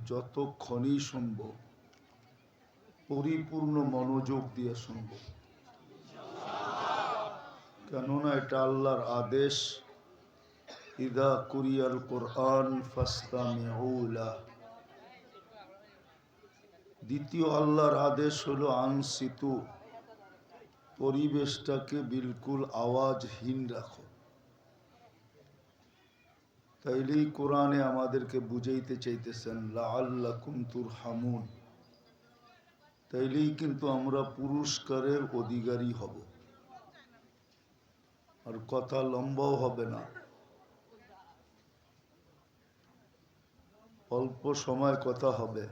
যতক্ষণই শুনব পরিপূর্ণ মনোযোগ দিয়ে শুনব, কেননা এটা আল্লাহর আদেশ। ইদা কুরিয়াল কোরআন ফাসতামিউ লাহ। দ্বিতীয় আল্লাহর আদেশ হলো আনসিতু, পরিবেশটাকে বিলকুল আওয়াজহীন রাখো। তাইলেই কোরআনে আমাদেরকে বুঝাইতে চাইতেছেন লাআল্লাকুম তুরহামুন, তাইলেই কিন্তু আমরা পুরস্কারের অধিকারী হব। আর কথা লম্বাও হবে না, অল্প সময় কথা হবে।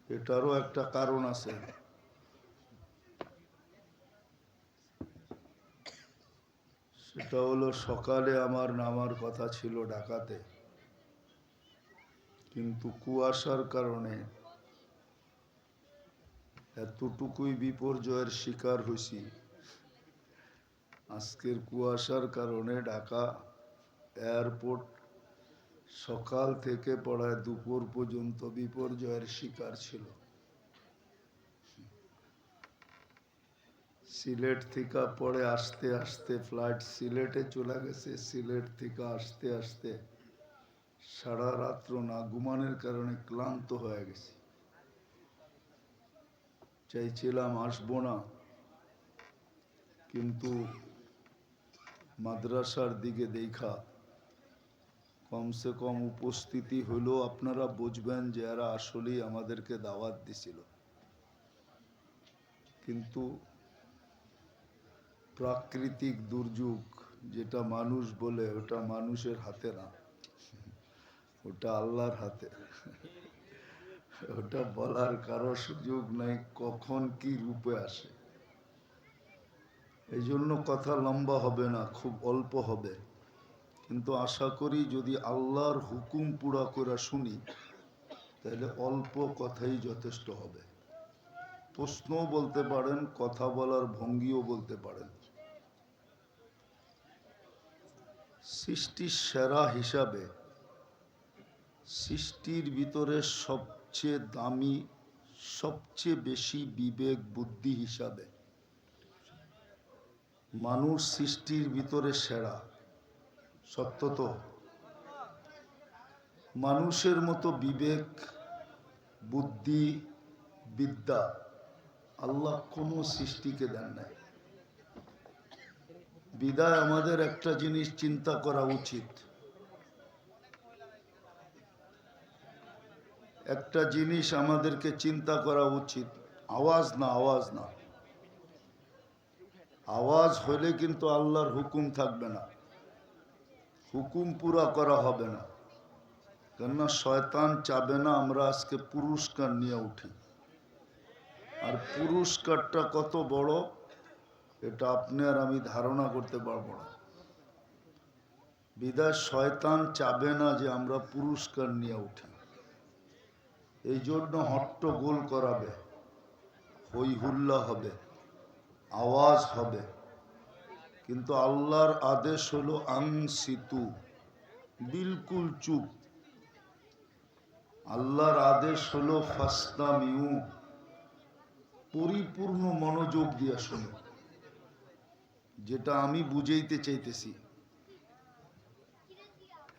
এটারও একটা কারণ আছে। সেটা হলো সকালে আমার নামার কথা ছিল ঢাকাতে, কিন্তু কুয়াশার কারণে এতটুকুই বিপর্যয়ের শিকার হয়েছি। আজকের কুয়াশার কারণে ঢাকা এয়ারপোর্ট সকাল থেকে পড়ায় দুপুর পর্যন্ত বিপর্যয়ের শিকার ছিল। সিলেট থেকে পরে আসতে আসতে ফ্লাইট সিলেটে চলে গেছে, সিলেট থেকে আসতে আসতে সারা রাত্র না ঘুমানোর কারণে ক্লান্ত হয়ে গেছি। চাইছিলাম আসবো না, কিন্তু মাদ্রাসার দিকে দেখা কমসে কম উপস্থিতি হলেও আপনারা বুঝবেন যে এরা আসলেই আমাদেরকে দাওয়াত দিছিল। কিন্তু প্রাকৃতিক দুর্যোগ যেটা মানুষ বলে, ওটা মানুষের হাতে না, ওটা আল্লাহর হাতে। ওটা বলার কারো সুযোগ নাই কখন কি রূপে আসে। এই জন্য কথা লম্বা হবে না, খুব অল্প হবে। কিন্তু আশা করি যদি আল্লাহর হুকুম পুরা করে শুনি তাহলে অল্প কথাই যথেষ্ট হবে। প্রশ্নও বলতে পারেন, কথা বলার ভঙ্গিও বলতে পারেন। সৃষ্টির সেরা হিসাবে, সৃষ্টির ভিতরে সবচেয়ে দামি, সবচেয়ে বেশি বিবেক বুদ্ধি হিসাবে মানুষ সৃষ্টির ভিতরে সেরা। সত্য তো? মানুষের মতো বিবেক, বুদ্ধি, বিদ্যা আল্লাহ কোনো সৃষ্টিকে দেন নাই। বিদায় আমাদের একটা জিনিস চিন্তা করা উচিত, একটা জিনিস আমাদেরকে চিন্তা করা উচিত। আওয়াজ না, আওয়াজ না, আওয়াজ হলে কিন্তু আল্লাহর হুকুম থাকবে না, হুকুম পুরা করা হবে না। কেননা শয়তান চাবে না আমরা আজকে পুরস্কার নিয়ে উঠি। আর পুরস্কারটা কত বড় এটা আপনি আর আমি ধারণা করতে পারবো না। বিদায় শয়তান চাবে না যে আমরা পুরস্কার নিয়ে উঠি। এই জন্য হট্টগোল করাবে, হই হুল্লা হবে, আওয়াজ হবে। কিন্তু আল্লাহর আদেশ হলো আনসিতু, বিলকুল চুপ। আল্লাহর আদেশ হলো ফাসতামিউ, পরিপূর্ণ মনোযোগ দিয়ে শোনো। যেটা আমি বুঝাইতে চাইতেছি,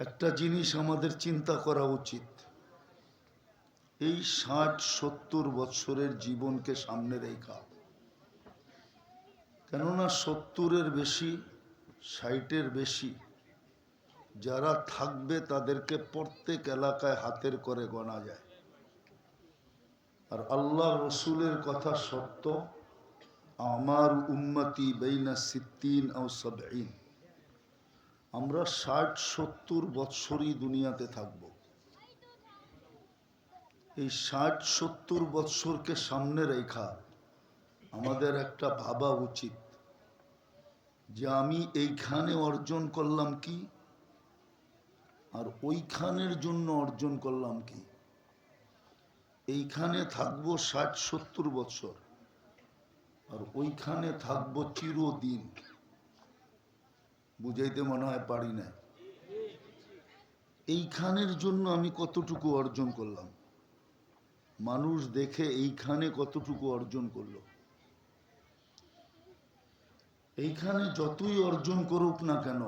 একটা জিনিস আমাদের চিন্তা করা উচিত। এই 60-70 বৎসরের জীবনকে সামনে রেখা, কেননা 70-এর বেশি, 60-এর বেশি যারা থাকবে তাদেরকে প্রত্যেক এলাকায় হাতের করে গোনা যায়। আর আল্লাহ রসুলের কথা সত্য, আমার উম্মতি বাইনা 60 ও 70। আমরা 60-70 বৎসরই দুনিয়াতে থাকব। এই 60-70 বৎসরকে সামনে রেখা আমাদের একটা ভাবা উচিত যে আমি এইখানে অর্জন করলাম কি, আর ওইখানের জন্য অর্জন করলাম কি। এইখানে থাকবো 60-70 বৎসর, আর ওইখানে থাকবো চিরদিন। বুঝাইতে মনে হয় পারি না। এইখানের জন্য আমি কতটুকু অর্জন করলাম, মানুষ দেখে এইখানে কতটুকু অর্জন করলো। এইখানে যতই অর্জন করুক না কেন,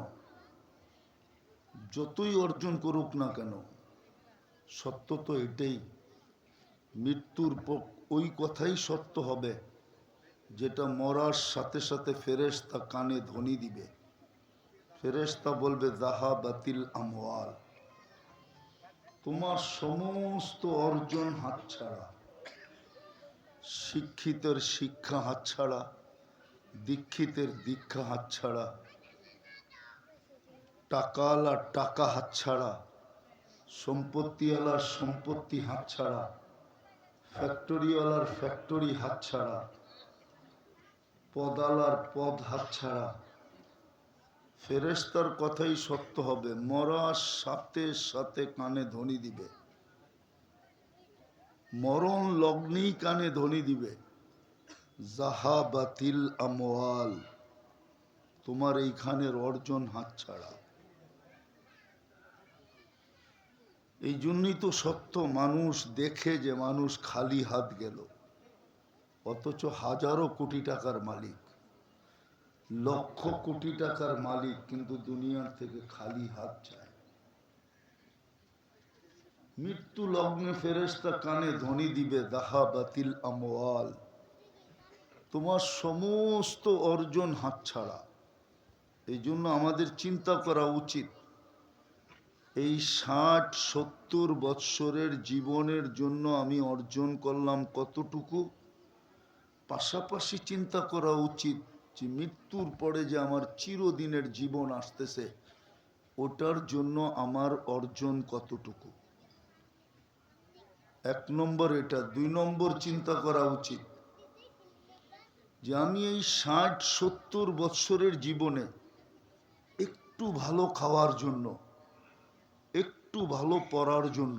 যতই অর্জন করুক না কেন, সত্য তো এটাই, মৃত্যুর ওই কথাই সত্য হবে যেটা মরার সাথে সাথে ফেরেশতা কানে ধ্বনি দিবে। ফেরেশতা বলবে যাহাবাতিল আমওয়াল, তোমার সমস্ত অর্জন হাতছাড়া। শিক্ষিতের শিক্ষা হাতছাড়া, দীক্ষিতের দীক্ষা হাতছাড়া, টাকাওয়ালার টাকা হাতছাড়া, সম্পত্তিওয়ালার সম্পত্তি হাতছাড়া, ফ্যাক্টরিওয়ালার ফ্যাক্টরি হাতছাড়া, পদালার পদ হাতছাড়া। ফেরেশতার কথাই সত্য হবে, মরার সাথে সাথে কানে ধ্বনি দিবে, মরণ লগ্নেই কানে ধ্বনি দিবে, যাহাবাতিল আমওয়াল, তোমার এইখানের অর্জন হাতছাড়া। এই জন্যই তো সত্য, মানুষ দেখে যে মানুষ খালি হাত গেল, অথচ হাজারো কোটি টাকার মালিক, লক্ষ কোটি টাকার মালিক, কিন্তু দুনিয়ার থেকে খালি হাত চায়। মৃত্যু লগ্নে ফেরেশতা কানে ধ্বনি দিবে, যাহাবাতিল আমওয়াল, তোমার সমস্ত অর্জন হাতছাড়া। এই জন্য আমাদের চিন্তা করা উচিত, এই 60-70 বৎসরের জীবনের জন্য আমি অর্জন করলাম কতটুকু। পাশাপাশি চিন্তা করা উচিত যে মৃত্যুর পরে যে আমার চিরদিনের জীবন আসতেছে, ওটার জন্য আমার অর্জন কতটুকু। 1 নম্বর এটা। 2 নম্বর চিন্তা করা উচিত যে আমি এই 60-70 বৎসরের জীবনে একটু ভালো খাওয়ার জন্য, একটু ভালো পড়ার জন্য,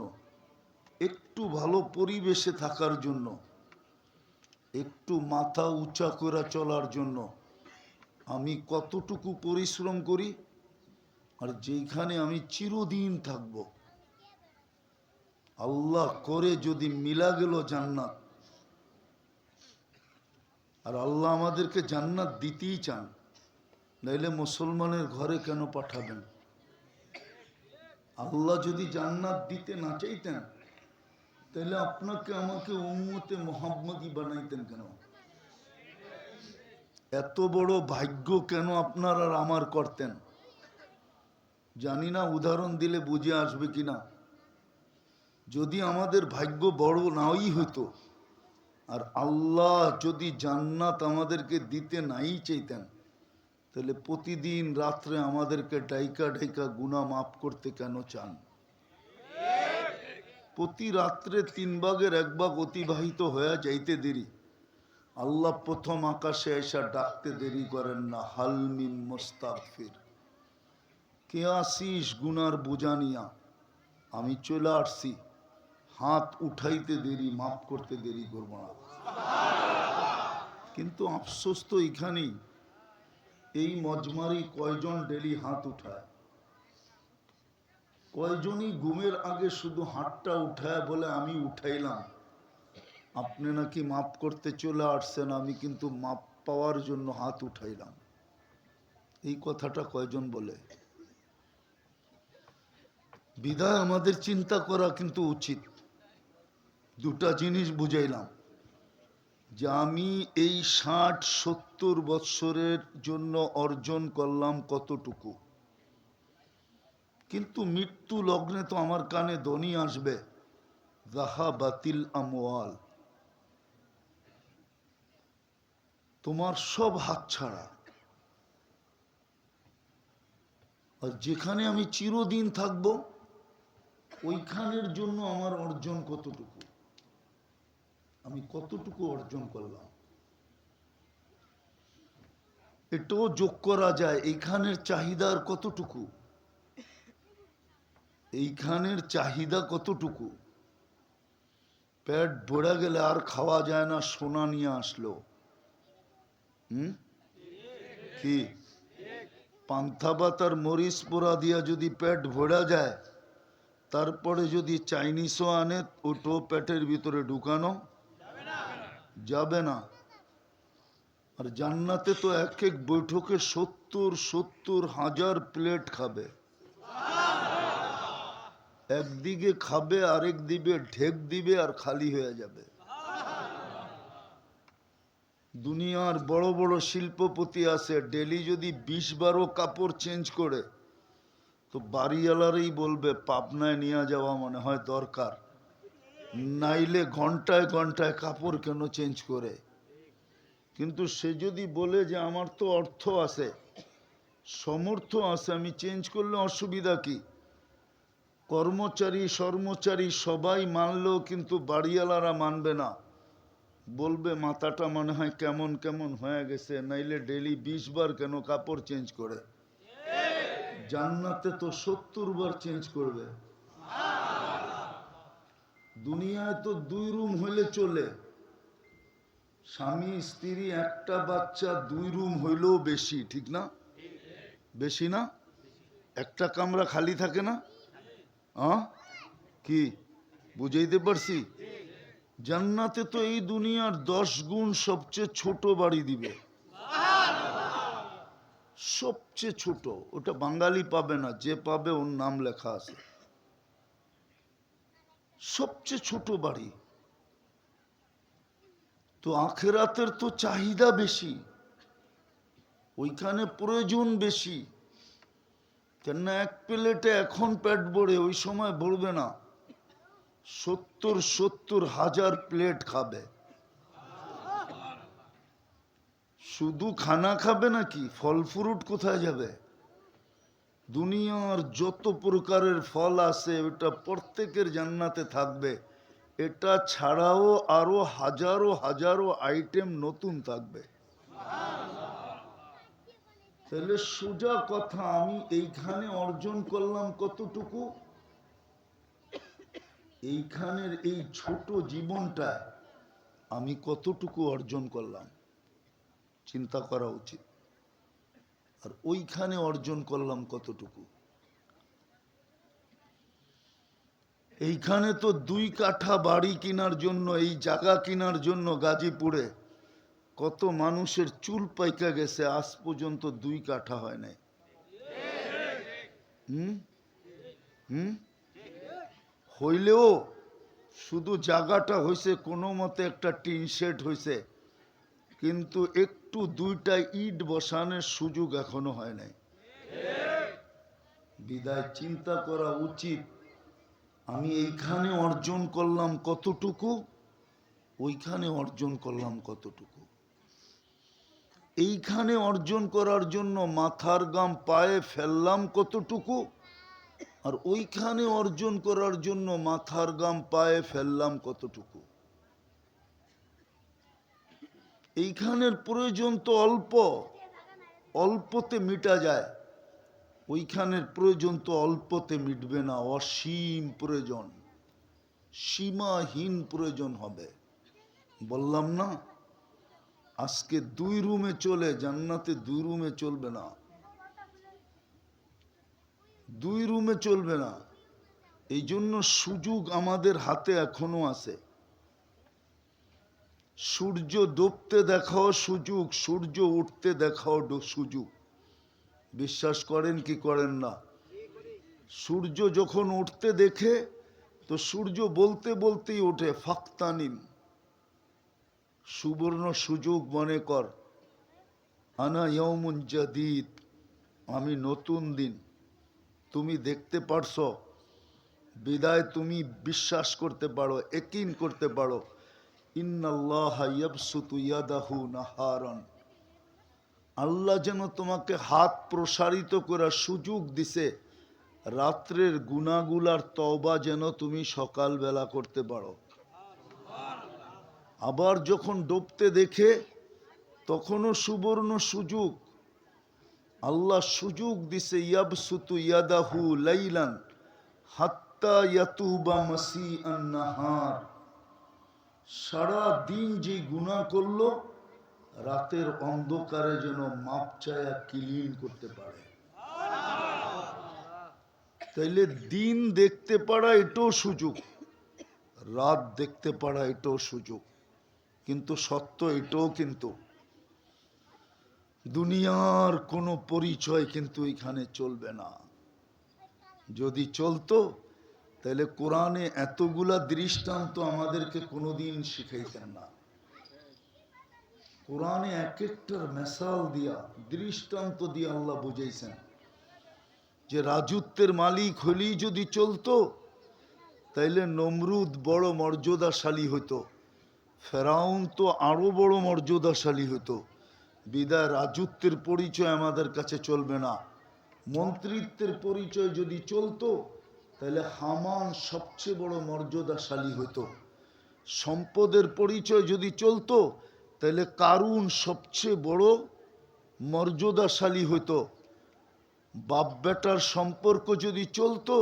একটু ভালো পরিবেশে থাকার জন্য, একটু মাথা উঁচা করে চলার জন্য আমি কতটুকু পরিশ্রম করি। আর যেখানে আমি চিরদিন থাকব, আল্লাহ করে যদি মিলা গেল জান্নাত, আর আল্লাহ আমাদেরকে জান্নাত দিতেই চান, নাইলে মুসলমানের ঘরে কেন পাঠাবেন? আল্লাহ যদি জান্নাত দিতে না চাইতেন, তাহলে আপনাকে আমাকে উম্মতে মুহাম্মদী বানাইতেন কেন? এত বড় ভাগ্য কেন আপনার আর আমার করতেন? জানি না উদাহরণ দিলে বুঝে আসবে কিনা। যদি আমাদের ভাগ্য বড় নাই হইতো, আর আল্লাহ যদি জান্নাত আমাদেরকে দিতে নাই চাইতেন, তাহলে প্রতিদিন রাত্রে আমাদেরকে ডাইকা ডাইকা গুনাহ মাফ করতে কেন চান? প্রতি রাত্রে 3 ভাগের 1 ভাগ অতিবাহিত হয়ে যাইতে দেরি, আল্লাহ প্রথম আকাশে এসে ডাকতে দেরি করেন না, হাল মিন মুস্তাগফির, কে আসিস গুনার বোঝা নিয়া? আমি চলে আসছি, হাত উঠাইতে দেরি, মাফ করতে দেরি করব না। কিন্তু আফসোস তো এখানেই, এই মজমারি কয়জন ডেলি হাত উঠায়? কয়জনই ঘুমের আগে শুধু হাতটা উঠায় বলে আমি উঠাইলাম, আপনি নাকি মাফ করতে চলে আসছেন, আমি কিন্তু মাপ পাওয়ার জন্য হাত উঠাইলাম। এই কথাটা কয়জন বলে? বিধায় আমাদের চিন্তা করা কিন্তু উচিত। 2টা জিনিস বুঝাইলাম, যে আমি এই 60-70 বৎসরের জন্য অর্জন করলাম কতটুকু। কিন্তু মৃত্যু লগ্নে তো আমার কানে ধ্বনি আসবে, যাহাবাতিল আমওয়াল, তোমার সব হাতছাড়া। আর যেখানে আমি চিরদিন থাকব, ওইখানের জন্য আমার অর্জন কতটুকু, আমি কতটুকু অর্জন করলাম। এটাও যোগ করা যায়, এইখানের চাহিদার কতটুকু, এইখানের চাহিদা কতটুকু। পেট ভরে গেলে আর খাওয়া যায় না, সোনা নিয়ে আসলো। কি পান্থা ভাত আর মরিচ পোড়া দিয়া যদি পেট ভরা যায়, তারপরে যদি চাইনিজও আনে ওটাও পেটের ভিতরে ঢুকানো যাবে না। আর জান্নাতে তো এক এক বৈঠকে 70,000 প্লেট খাবে, একদিকে খাবে আরেক দিকে ঢেক দিবে আর খালি হয়ে যাবে। দুনিয়ার বড় বড় শিল্পপতি আছে, ডেলি যদি 20-12 কাপড় চেঞ্জ করে তো বাড়িওয়ালারই বলবে পাবনায় নিয়ে যাওয়া মনে হয় দরকার, নাইলে ঘন্টায় ঘন্টায় কাপড় কেন চেঞ্জ করে। কিন্তু সে যদি বলে যে আমার তো অর্থ আছে, সমর্থ আছে, আমি চেঞ্জ করলে অসুবিধা কি, কর্মচারী সবাই মানলেও কিন্তু বাড়িওয়ালারা মানবে না, বলবে মাথাটা মনে হয় কেমন কেমন হয়ে গেছে, নাইলে ডেলি 20 বার কেন কাপড় চেঞ্জ করে। জান্নাতে তো 70 বার চেঞ্জ করবে। দুনিয়ায় তো 2 রুম হইলে চলে, স্বামী স্ত্রী একটা বাচ্চা 2 রুম হইলেও বেশি, ঠিক না? বেশি না? একটা কামরা খালি থাকে না? কি বুঝাইতে পারছি? জান্নাতে তো এই দুনিয়ার 10 গুণ সবচেয়ে ছোট বাড়ি দিবে, সবচেয়ে ছোট। ওটা বাঙালি পাবে না, যে পাবে ওর নাম লেখা আছে। সবচেয়ে ছোট বাড়ি। তো আখেরাতের তো চাহিদা বেশি, ওইখানে প্রয়োজন বেশি। কেননা এক প্লেটে এখন পেট ভরে, ওই সময় ভরবে না, 70,000 প্লেট খাবে। শুধু খানা খাবে নাকি, ফল ফ্রুট কোথায় যাবে? দুনিয়ার যত প্রকারের ফল আছে ওটা প্রত্যেকের জান্নাতে থাকবে। এটা ছাড়াও আরো হাজারো হাজারো আইটেম নতুন থাকবে। তাহলে সোজা কথা, আমি এইখানে অর্জন করলাম কতটুকু, এইখানের এই ছোট জীবনটা আমি কতটুকু অর্জন করলাম, চিন্তা করা উচিত। আর ওইখানে অর্জন করলাম কতটুকু। এইখানে তো 2 কাঠা বাড়ি কেনার জন্য, এই জায়গা কেনার জন্য গাজীপুরে কত মানুষের চুল পাইকা গেছে, আজ পর্যন্ত 2 কাঠা হয় নাই। হইলেও শুধু জায়গাটা হয়েছে, কোনো মতে একটা টিন শেড হয়েছে, কিন্তু একটু 2টা ইট বসানোর সুযোগ এখনো হয় নাই। বিদায় চিন্তা করা উচিত, আমি এইখানে অর্জন করলাম কতটুকু, ওইখানে অর্জন করলাম কতটুকু। এইখানে অর্জন করার জন্য মাথার গাম পায়ে ফেললাম কতটুকু, আর ওইখানে অর্জন করার জন্য মাথার গাম পায়ে ফেললাম কতটুকু। এইখানের প্রয়োজন তো অল্প, অল্পতে মিটা যায়, ওইখানের প্রয়োজন তো অল্পতে মিটবে না, অসীম প্রয়োজন, সীমাহীন প্রয়োজন হবে। বললাম না আজকে 2 রুমে চলে, জান্নাতে 2 রুমে চলবে না, 2 রুমে চলবে না। এই জন্য সুযোগ আমাদের হাতে এখনো আছে। সূর্য ডুবতে দেখাও সুযোগ, সূর্য উঠতে দেখাও সুযোগ। বিশ্বাস করেন কি করেন না? সূর্য যখন উঠতে দেখে তো সূর্য বলতে বলতেই ওঠে, ফাক্তানিম, সুবর্ণ সুযোগ মনে কর, আনা ইয়াউমুন জাদীদ, আমি নতুন দিন। তুমি দেখতে পারছো, বিদায় তুমি বিশ্বাস করতে পারো, ইয়াকিন করতে পারো, ইন্নাল্লাহা ইয়াবসুতু ইয়াদাহু নাহারান, আল্লাহ যেন তোমাকে হাত প্রসারিত করার সুযোগ দিছে, রাত্রের গুনাহগুলার তওবা যেন তুমি সকালবেলা করতে পারো। আবার যখন ডুবতে দেখে তখনও সুবর্ণ সুযোগ, আল্লাহ সুযোগ দিছে, ইয়াবসুতু ইয়াদাহু লাইলান হাত্তা ইয়াতুবা মাসিআন নাহার, সারা দিন যে গুনাহ করলো রাতের অন্ধকারে যেন মাপ চায়া ক্লিন করতে পারে। তাইলে দিন দেখতে পারা এটাও সুযোগ, রাত দেখতে পারা এটাও সুযোগ, কিন্তু সত্য এটাও কিন্তু দুনিয়ার কোনো পরিচয় কিন্তু এখানে চলবে না। যদি চলতো তাহলে কোরআনে এতগুলা দৃষ্টান্ত আমাদেরকে কোনোদিন শিখাইতেন না। কোরআনে এক একটার মেসাল দিয়া, দৃষ্টান্ত দিয়ে আল্লাহ বুঝাইছেন যে রাজত্বের মালিক হলেই যদি চলতো তাইলে নমরুদ বড় মর্যাদাশালী হতো, ফেরাউন তো আরো বড় মর্যাদাশালী হতো। বিদায় রাজত্বের পরিচয় আমাদের কাছে চলবে না। মন্ত্রিত্বের পরিচয় যদি চলতো তাহলে হামান সবচেয়ে বড় মর্যাদাশালী হতো। সম্পদের পরিচয় যদি চলতো তাহলে কারুন সবচেয়ে বড় মর্যাদাশালী হতো। বাপ বেটার সম্পর্ক যদি চলতো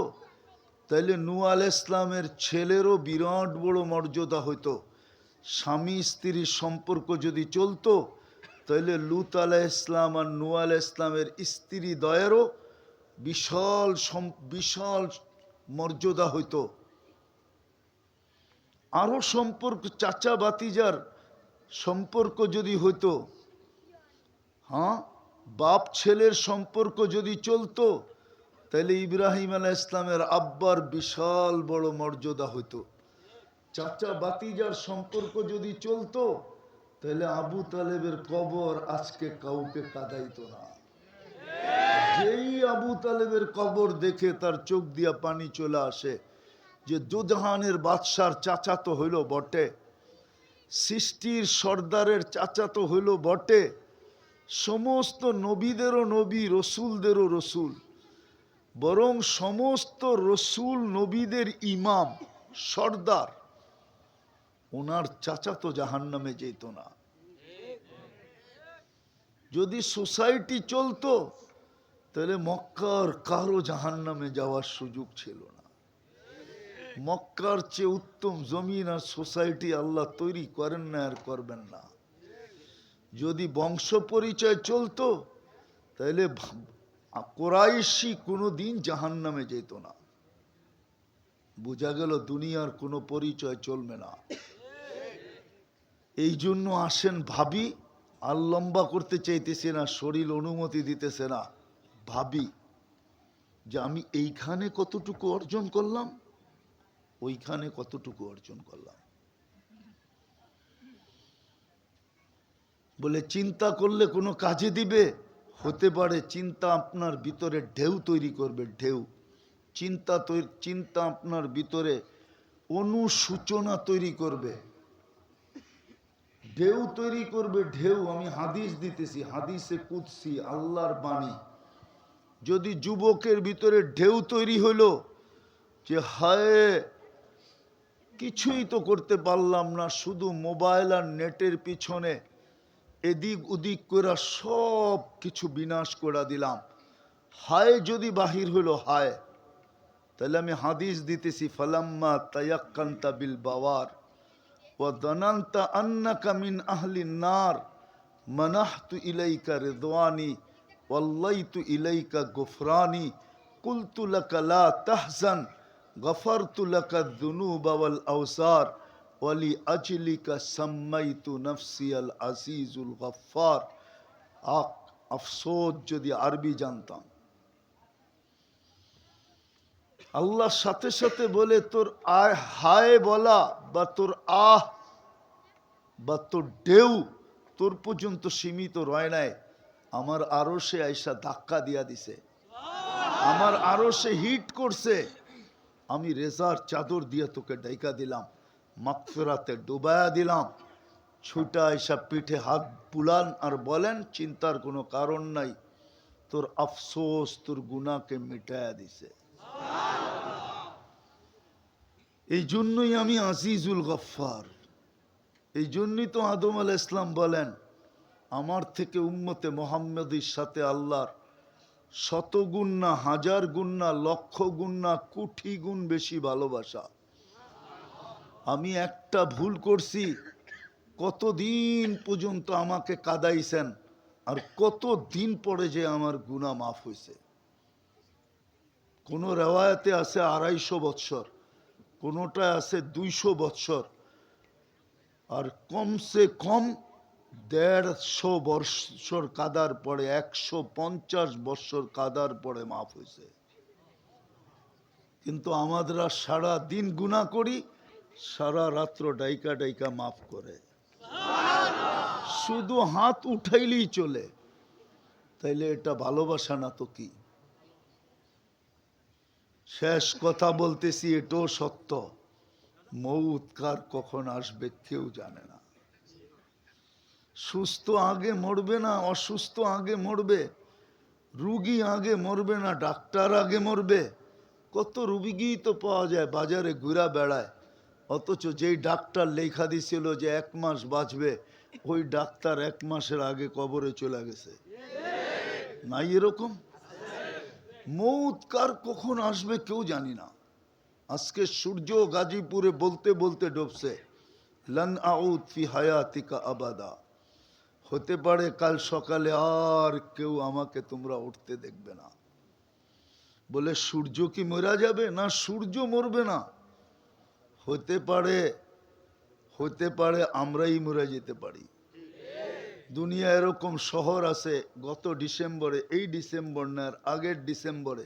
তাহলে নূহ আলাইহিস ইসলামের ছেলেরও বিরাট বড় মর্যাদা হতো। স্বামী স্ত্রীর সম্পর্ক যদি চলতো তাহলে লূত আলাইহিস ইসলাম আর নূহ আলাইহিস ইসলামের স্ত্রী দ্বয়েরও বিশাল বিশাল মর্যাদা হইতো। আরো সম্পর্ক, চাচা বাতিজার সম্পর্ক যদি হইতো, হ্যাঁ, বাপ ছেলের সম্পর্ক যদি চলতো তাহলে ইব্রাহিম আলাইহিস ইসলামের আব্বার বিশাল বড় মর্যাদা হইতো। চাচা বাতিজার সম্পর্ক যদি চলতো তাহলে আবু তালেবের কবর আজকে কাউকে কাঁদাইতো না। যেই আবু তালেবের কবর দেখে তার চোখ দিয়া পানি চলে আসে যে দুজাহানের বাদশার চাচা তো হইল বটে, সৃষ্টির সর্দারের চাচা তো হইল বটে, সমস্ত নবীদেরও নবী, রসুলদেরও রসুল, বরং সমস্ত রসুল নবীদের ইমাম সর্দার, ওনার চাচা তো জাহান্নামে যেত না। যদি সোসাইটি চলতো তাহলে মক্কার কারো জাহান্নামে যাওয়ার সুযোগ ছিল না। মক্কার চেয়ে উত্তম জমিন আর সোসাইটি আল্লাহ তৈরি করেন না আর করবেন না। যদি বংশ পরিচয় চলতো তাহলে কোরাইশি কোনো দিন জাহান্নামে যেত না। বোঝা গেল দুনিয়ার কোনো পরিচয় চলবে না। এই জন্য আসেন ভাবি, আর লম্বা করতে চাইতেছে না, শরীর অনুমতি দিতেছে না, ভাবি যে আমি এইখানে কতটুকু অর্জন করলাম, ওইখানে কতটুকু অর্জন করলাম। বলে চিন্তা করলে কোনো কাজে দিবে? হতে পারে চিন্তা আপনার ভিতরে ঢেউ তৈরি করবে, ঢেউ। চিন্তা আপনার ভিতরে অনুসূচনা তৈরি করবে, ঢেউ তৈরি করবে, ঢেউ। আমি হাদিস দিতেছি, হাদিসে কুদসি, আল্লাহর বাণী। যদি যুবকের ভিতরে ঢেউ তৈরি হলো যে হায় কিছুই তো করতে পারলাম না, শুধু মোবাইল আর নেটের পিছনে এদিক ওদিক করে সব কিছু বিনাশ করে দিলাম, হায় যদি বাহির হলো হায়, তাহলে আমি হাদিস দিতেছি, ফালাম্মা তায়াক্কানতা বিল বাওয়ার ওয়া দানানতা আন্নাকা মিন আহলিন নার মানাহতু ইলাইকা রিদওয়ানি ওয়াল্লাইতু ইলাইকা গুফরানি কুলতু লাকা লা তাহজান গফারতু লাকা যুনুবা ওয়াল আওসার ওয়ালি আজলিকা সাম্মাইতু নফসি আল আজিজুল গফফার। আফসোস যদি আরবি জানতাম। আল্লাহর সাথে সাথে বলে তোর হায় বলা বা তোর আহ বা তোর ঢেউ তোর পর্যন্ত সীমিত রয় নাই, আমার আরো সে আইসা ধাক্কা দিয়া দিছে, আমার আরো সে হিট করছে, আমি রেজার চাদর দিয়ে তোকে ডাইকা দিলাম, মাগফিরাতে ডুবায়া দিলাম। ছুটা আইসা পিঠে হাত বুলান আর বলেন চিন্তার কোনো কারণ নাই, তোর আফসোস তোর গুনাহকে মিটায়া দিছে। এই জন্যই আমি আজিজুল গফফার। এই জন্যই তো আদম আলাইহিস সালাম বলেন আমার থেকে উম্মতে মুহাম্মাদির সাথে আল্লাহর 100 গুণ না, 1000 গুণ না, 1,00,000 গুণ না, কোটি গুণ বেশি ভালোবাসা। আমি একটা ভুল করছি, কতদিন পর্যন্ত আমাকে কাঁদাইছেন, আর কত দিন পরে যে আমার গুনাহ মাফ হয়েছে। কোনো রেওয়ায়তে আছে 250 বৎসর, কোনোটা আছে 200 বৎসর, আর কমসে কম 150 বৎসর কাদার পরে, 150 বৎসর কাদার পরে মাফ হয়েছে। কিন্তু আমাদেরা সারা দিন গুনাহ করি, সারা রাত্র ডাইকা ডাইকা মাফ করে, শুধু হাত উঠাইলেই চলে। তাইলে এটা ভালোবাসা না তো কি? শেষ কথা বলতেছি, এটাও সত্য, মৌত কার কখন আসবে কেউ জানে না। সুস্থ আগে মরবে না অসুস্থ আগে মরবে, রুগী আগে মরবে না ডাক্তার আগে মরবে। কত রুগী তো পাওয়া যায় বাজারে ঘুরা বেড়ায়, অথচ যেই ডাক্তার লেখা দিছিল যে 1 মাস বাঁচবে, ওই ডাক্তার 1 মাসের আগে কবরে চলে গেছে। নাই এরকম? মৌত কার কখন আসবে কেউ জানি না। আজকে সূর্য গাজীপুরে বলতে বলতে ডুবছে, লান আউদ ফি হায়াতিকা আবাদা। হতে পারে কাল সকালে আর কেউ আমাকে তোমরা উঠতে দেখবে না। বলে সূর্য কি মরা যাবে? না, সূর্য মরবে না। হতে পারে আমরাই মরে যেতে পারি। দুনিয়া এরকম শহর আছে, গত ডিসেম্বরে, এই ডিসেম্বর না আগের ডিসেম্বরে,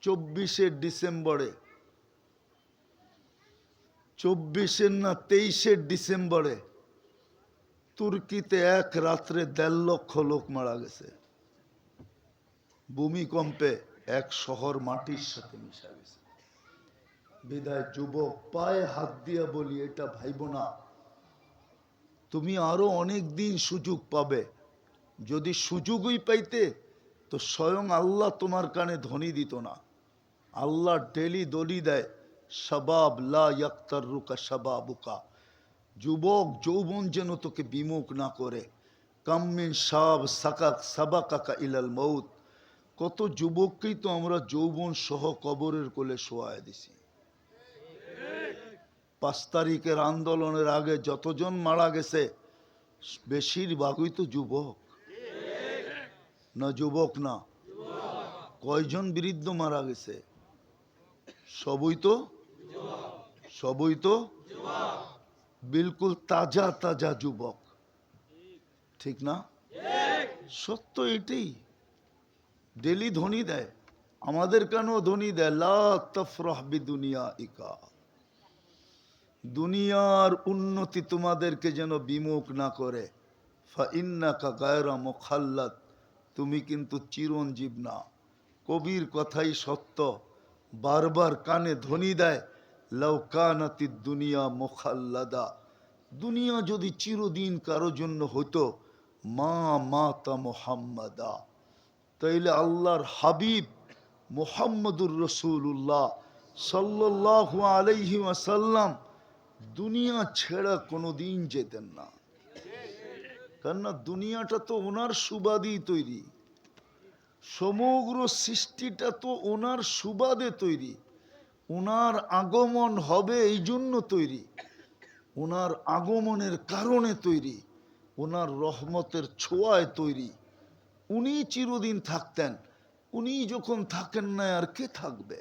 24 ডিসেম্বরে, 24 না 23 ডিসেম্বরে তুর্কিতে এক রাত্রে 1.5 লক্ষ লোক মারা গেছে। ভূমিকম্পে এক শহর মাটির সাথে মিশা গেছে। বিদায় যুবক পায়ে হাত দিয়া বলি, এটা ভাইব না, তুমি আরো অনেক দিন সুযোগ পাবে। যদি সুযোগই পাইতে তো স্বয়ং আল্লাহ তোমার কানে ধ্বনি দিত না। আল্লাহ ডেলি দলি দেয়, শাবাব লা ইয়াক্তারুকা শাবাবুকা, যুবক যৌবন যেন তোকে বিমুখ না করে। কাম্মিন শাব সাকাক সাবাকাকা ইলাল মৌত, কত যুবককেই তো আমরা যৌবন সহ কবরের কোলে শোয়ায় দিছি। 5 তারিখের আন্দোলনের আগে যতজন মারা গেছে বেশিরভাগই তো যুবক না? যুবক না? কয়জন বৃদ্ধ মারা গেছে? সবই তো বিলকুল তাজা তাজা যুবক, ঠিক না? সত্য এটাই। ডেলি ধ্বনি দেয়, আমাদের কেন ধ্বনি দেয়, লা তাফরাহ বিদুনিয়াইকা, দুনিয়ার উন্নতি তোমাদেরকে যেন বিমুখ না করে। ফাইন্নাকা গায়রা মুখাল্লাদ, তুমি কিন্তু চিরঞ্জীব না। কবির কথাই সত্য, বারবার কানে ধ্বনি দেয়, লাউ কানাতিদ দুনিয়া মুখাল্লাদা, দুনিয়া যদি চিরদিন কারো জন্য হতো, মা মাতা মুহাম্মাদা, তাইলে আল্লাহর হাবিব মুহাম্মদুর রাসূলুল্লাহ সাল্লাল্লাহু আলাইহি ওয়াসাল্লাম দুনিয়া ছেড়া কোনোদিন যেতেন না। কেননা দুনিয়াটা তো ওনার সুবাদেই তৈরি, সমগ্র সৃষ্টিটা তো ওনার সুবাদে তৈরি, ওনার আগমন হবে এই জন্য তৈরি, ওনার আগমনের কারণে তৈরি, ওনার রহমতের ছোঁয়ায় তৈরি। উনি চিরদিন থাকতেন, উনি যখন থাকেন না আর কে থাকবে?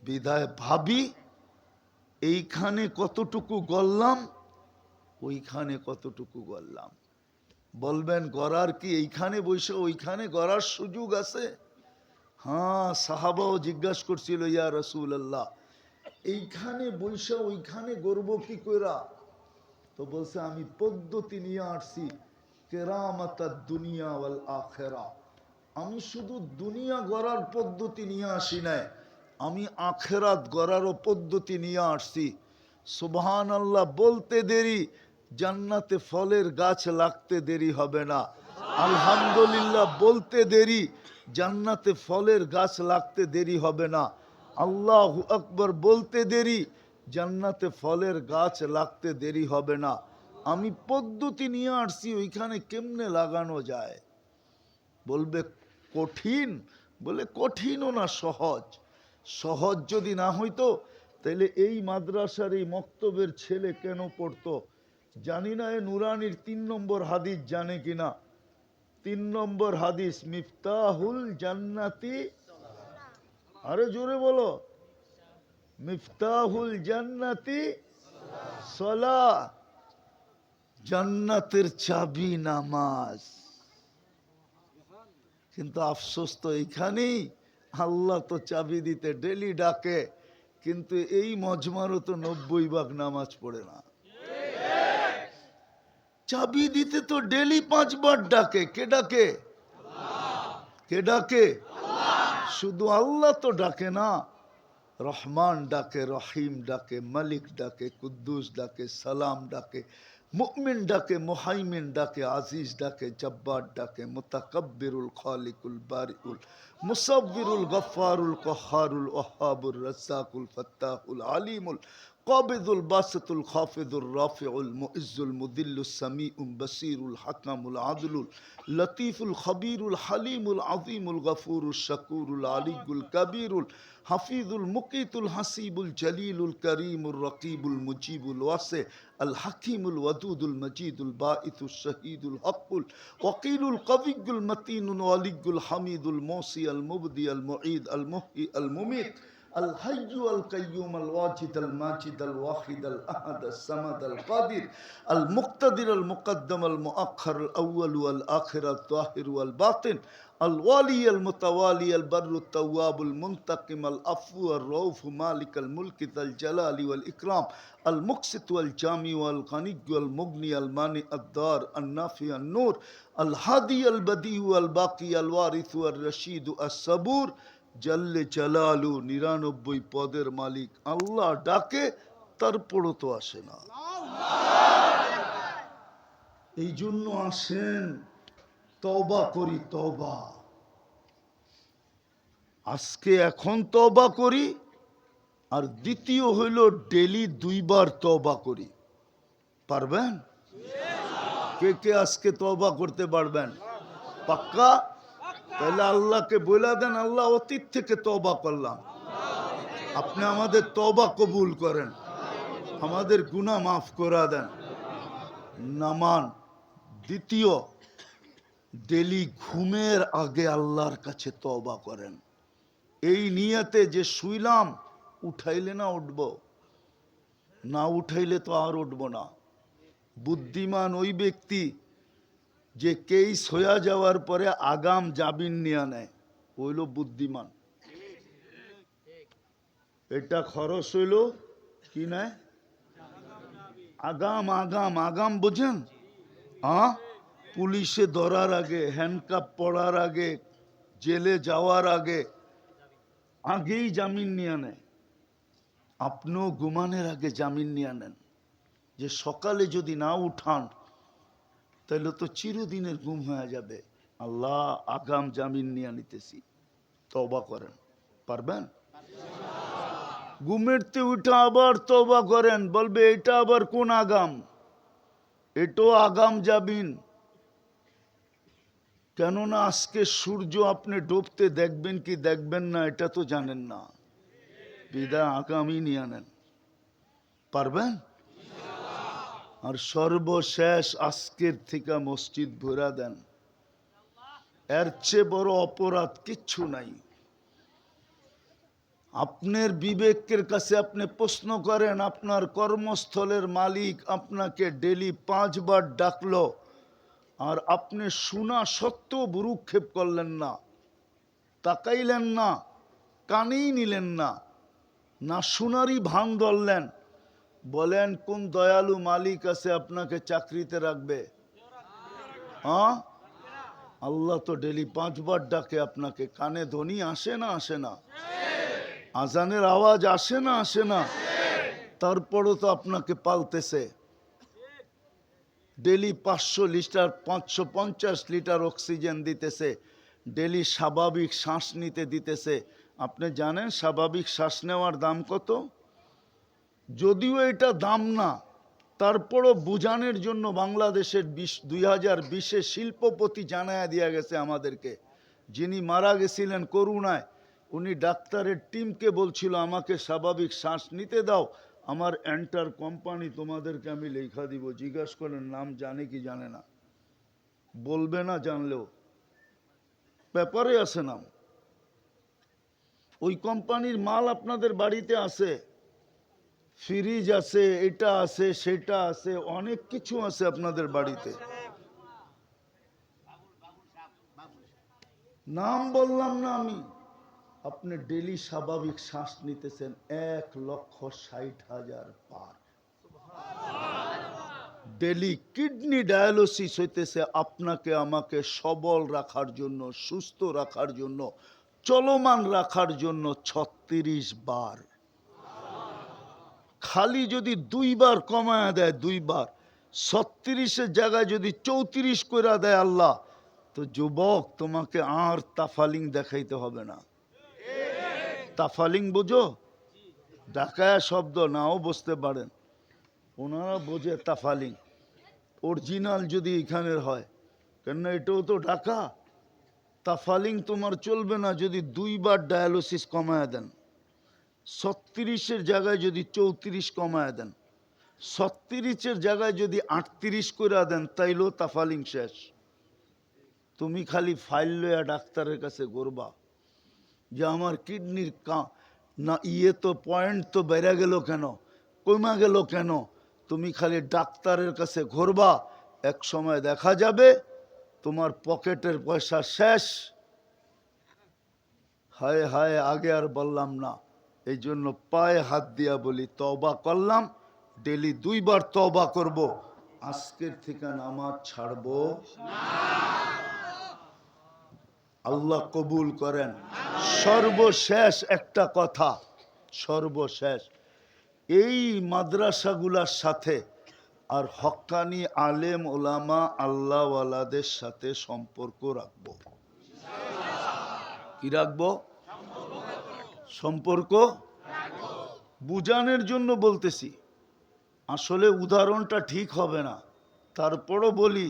বিধায় ভাবি, এইখানে কতটুকু গড়লাম, ওইখানে কতটুকু গড়লাম। বলবেন গড়ার কি এইখানে বসে ওইখানে গড়ার সুযোগ আছে? হ্যাঁ, সাহাবাও জিজ্ঞাসা করছিল, ইয়া রাসূলুল্লাহ, এইখানে বসে ওইখানে গড়ব কি কইরা? তো বলছে, আমি পদ্ধতি নিয়ে আসছি, কেরামাতাদ দুনিয়া ওয়াল আখিরা, আমি শুধু দুনিয়া গড়ার পদ্ধতি নিয়ে আসি নাই, আমি আখেরাত গড়ারও পদ্ধতি নিয়ে আসছি। সুবহানাল্লাহ বলতে দেরি, জান্নাতে ফলের গাছ লাগতে দেরি হবে না। আলহামদুলিল্লাহ বলতে দেরি, জান্নাতে ফলের গাছ লাগতে দেরি হবে না। আল্লাহু আকবার বলতে দেরি, জান্নাতে ফলের গাছ লাগতে দেরি হবে না। আমি পদ্ধতি নিয়ে আসছি, ওইখানে কেমনে লাগানো যায়। বলবে কঠিন, বলে কঠিনও না, সহজ। সহজ যদি না হইতো তাহলে এই মাদ্রাসার এই মক্তবের ছেলে কেন পড়তো? জানি না এ নুরানির 3 নম্বর হাদিস জানে কিনা। 3 নম্বর হাদিস, মিফতাহুল জান্নাতি, আরে জোরে বলো, মিফতাহুল জান্নাতি সালাহ, জান্নাতের চাবি নামাজ। কিন্তু আফসোস তো এইখানেই, আল্লাহ তো চাবি দিতে ডেলি ডাকে, কিন্তু এই মজমারও তো 90 ভাগ নামাজ পড়ে না। চাবি দিতে তো ডেলি 5 বার ডাকে, কে ডাকে? কে ডাকে? শুধু আল্লাহ তো ডাকে না, রহমান ডাকে, রহিম ডাকে, মালিক ডাকে, কুদ্দুস ডাকে, সালাম ডাকে, মুমিন ডাকে, মুহাইমিন ডাকে, আজিজ ডাকে, জব্বার ডাকে, মুতাকাব্বিরুল খালিকুল বারিউল মুসাব্বিরুল গফফারুল কহ্হারুল ওয়াহ্হাবুর রাজ্জাকুল ফাত্তাহুল আলিমুল কাবিদুল বাসিতুল খাফিদুর রাফিউল মুইজ্জুল মুদিল্লুস সামিউল বাসিরুল হাকামুল আদলুল লতীফুল খবীরুল হালিমুল আযীমুল গফুরুশ শাকুরুল আলিয়ুল কবীরুল হাফিজুল মুকিতুল হাসিবুল জলিলুল করিমুর রকিবুল মুজিবুল ওয়াসি আল হাকিমুল ওয়াদুদুল মজিদুল বাঈসুশ শহীদুল হকুল ওয়াকিলুল কবিয়ুল মতিনুল ওয়ালিয়ুল হামিদুল মুসি আল মুবদি আল মুঈদ আল মুহয়ি আল মুমীত আল হাইয়্যু আল কাইয়্যুম আল ওয়াজিদ আল মাজিদ আল ওয়াহিদ আল আহাদ আল সামাদ আল কাদির আল মুক্তাদির আল মুকদ্দম আল মুআখ্খার আল আউয়াল ওয়াল আখির আল যাহির ওয়াল বাতিন الوالي المتوالي البر التواب المنتقم العفو الرؤوف مالك الملك ذا الجلال والإكرام المقسط والجامع والغني والمغني المانع الدار النافع النور الهادي البديع الباقي الوارث الرشيد الصبور جل جلاله 99 পদের মালিক আল্লাহ ডাকে, তারপরও তো আসে না। এই জন্য আসেন, তওবা করি, তওবা। আজকে এখন তওবা করি, আর দ্বিতীয় হইল ডেলি 2 বার তওবা করি। পারবেন? কে কে আজকে তওবা করতে পারবেন? পাক্কা? তাহলে আল্লাহকে বলে দেন, আল্লাহ অতীত থেকে তওবা করলাম, আপনি আমাদের তওবা কবুল করেন, আমাদের গুনাহ মাফ করে দেন। নামান। দ্বিতীয়, ডেলি ঘুমের আগে আল্লাহর কাছে তওবা করেন, এই নিয়তে যে শুইলাম, উঠাইলে না উঠব, না উঠাইলে তো আর উঠব না। বুদ্ধিমান ওই ব্যক্তি যে কেস হইয়া যাওয়ার পরে আগাম জামিন নিয়ে নেয়, হইল বুদ্ধিমান। এটা খরচ হইল কি নেয়? আগাম। আগাম আগাম বোঝেন? পুলিশে ধরার আগে, হ্যান্ডকাপ পড়ার আগে, জেলে যাওয়ার আগে, আগেই জামিন নিয়ে নেয়। আপনিও ঘুমানোর আগে জামিন নিয়ে নেন, যে সকালে যদি না উঠান তাহলে তো চিরদিনের ঘুম হয়ে যাবে। আল্লাহ, আগাম জামিন নিয়ে নিতেছি, তওবা করেন। পারবেন? ঘুমেরতে উঠা আবার তওবা করেন, বলবে এটা আবার কোন আগাম? এটাও আগাম জামিন। কেননা আজকে সূর্য আপনি ডুবতে দেখবেন কি দেখবেন না এটা তো জানেন না, বিদায় আগামী নিয়ে নেন। পারবেন? আর সর্বশেষ, আজকের থেকে মসজিদ ভরা দেন, এর চেয়ে বড় অপরাধ কিচ্ছু নাই। আপনার বিবেকের কাছে আপনি প্রশ্ন করেন, আপনার কর্মস্থলের মালিক আপনাকে ডেলি 5 বার ডাকলো, আর আপনি শোনা সত্ত্বেও ভ্রুক্ষেপ করলেন না, তাকাইলেন না, কানেই নিলেন না, না শোনারই ভান ধরলেন। বলেন কোন দয়ালু মালিক আছে আপনাকে চাকরিতে রাখবে? আল্লাহ তো ডেলি 5 বার ডাকে আপনাকে, কানে ধ্বনি আসে না? আসে না? আজানের আওয়াজ আসে না? আসে না? তারপরও তো আপনাকে পালতেছে। ডেলি 500 লিটার 550 লিটার অক্সিজেন দিতেছে, ডেলি স্বাভাবিক শ্বাস নিতে দিতেছে। আপনি জানেন স্বাভাবিক শ্বাস নেওয়ার দাম কত? যদিও এটা দাম না, তারপরও বুঝানোর জন্য বাংলাদেশের 2020-এ শিল্পপতি জানায়া দিয়া গেছে আমাদেরকে, যিনি মারা গেছিলেন করুণায়, উনি ডাক্তারের টিমকে বলছিল আমাকে স্বাভাবিক শ্বাস নিতে দাও, আমার এন্টার কোম্পানি তোমাদেরকে আমি লেখা দিব। জিজ্ঞাসা করেন নাম জানে কি জানে না? বলবে না জানলেও। পেপারে আছে নাম। ওই কোম্পানির মাল আপনাদের বাড়িতে আছে, ফ্রিজ আছে, এটা আছে, সেটা আছে, অনেক কিছু আছে আপনাদের বাড়িতে। নাম বললাম না আমি। আপনি ডেলি স্বাভাবিক শ্বাস নিতেছেন 1,60,000 পার। ডেলি কিডনি ডায়ালিসিস হইতেছে আপনাকে আমাকে সবল রাখার জন্য, সুস্থ রাখার জন্য, চলমান রাখার জন্য 36 বার। খালি যদি 2 বার কমায়া দেয়, 2 বার, 36-এর জায়গায় যদি 34 করে দেয় আল্লাহ, তো যুবক তোমাকে আর তাফালিং দেখাইতে হবে না। তাফালিং বোঝো? ঢাকায়া শব্দ, নাও বুঝতে পারেন, ওনারা বোঝে তাফালিং। অরিজিনাল যদি এখানের হয়, কেননা এটাও তো ঢাকা। তাফালিং তোমার চলবে না যদি 2 বার ডায়ালিসিস কমায় দেন। 36-এর জায়গায় যদি 34 কমায় দেন, 36-এর জায়গায় যদি 38 করে দেন, তাইলেও তাফালিং শেষ। তুমি খালি ফাইল লইয়া ডাক্তারের কাছে ঘুরবা যে আমার কিডনির না তো পয়েন্ট তো বেড়ে গেল কেন, কমা গেল কেন। তুমি খালি ডাক্তারের কাছে ঘুরবা, এক সময় দেখা যাবে তোমার পকেটের পয়সা শেষ। হায় হায়, আগে আর বললাম না, এই জন্য পায়ে হাত দিয়া বলি, তওবা করলাম, ডেলি 2 বার তওবা করব, আজকের থেকে নামাজ ছাড়বো না। আল্লাহ কবুল করেন। সর্বশেষ একটা কথা, সর্বশেষ, এই মাদ্রাসাগুলার সাথে আর হক্কানি আলেম ওলামা আল্লাহওয়ালাদের সাথে সম্পর্ক রাখবো। কি রাখবো? সম্পর্ক বুঝানোর জন্য বলতেছি। আসলে উদাহরণটা ঠিক হবে না, তারপরও বলি,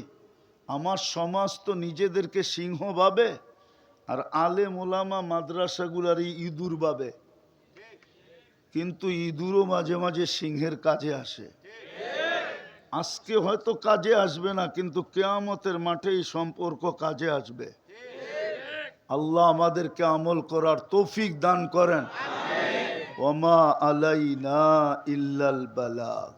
আমার সমাজ তো নিজেদেরকে সিংহ ভাবে, আর আলেম ওলামা মাদ্রাসাগুলার ইঁদুর ভাবে। কিন্তু ইঁদুরও মাঝে মাঝে সিংহের কাজে আসে। আজকে হয়তো কাজে আসবে না, কিন্তু কিয়ামতের মাঠে এই সম্পর্ক কাজে আসবে। আল্লাহ আমাদেরকে আমল করার তৌফিক দান করেন। ওমা আলাইনা ইল্লাল বালাগ।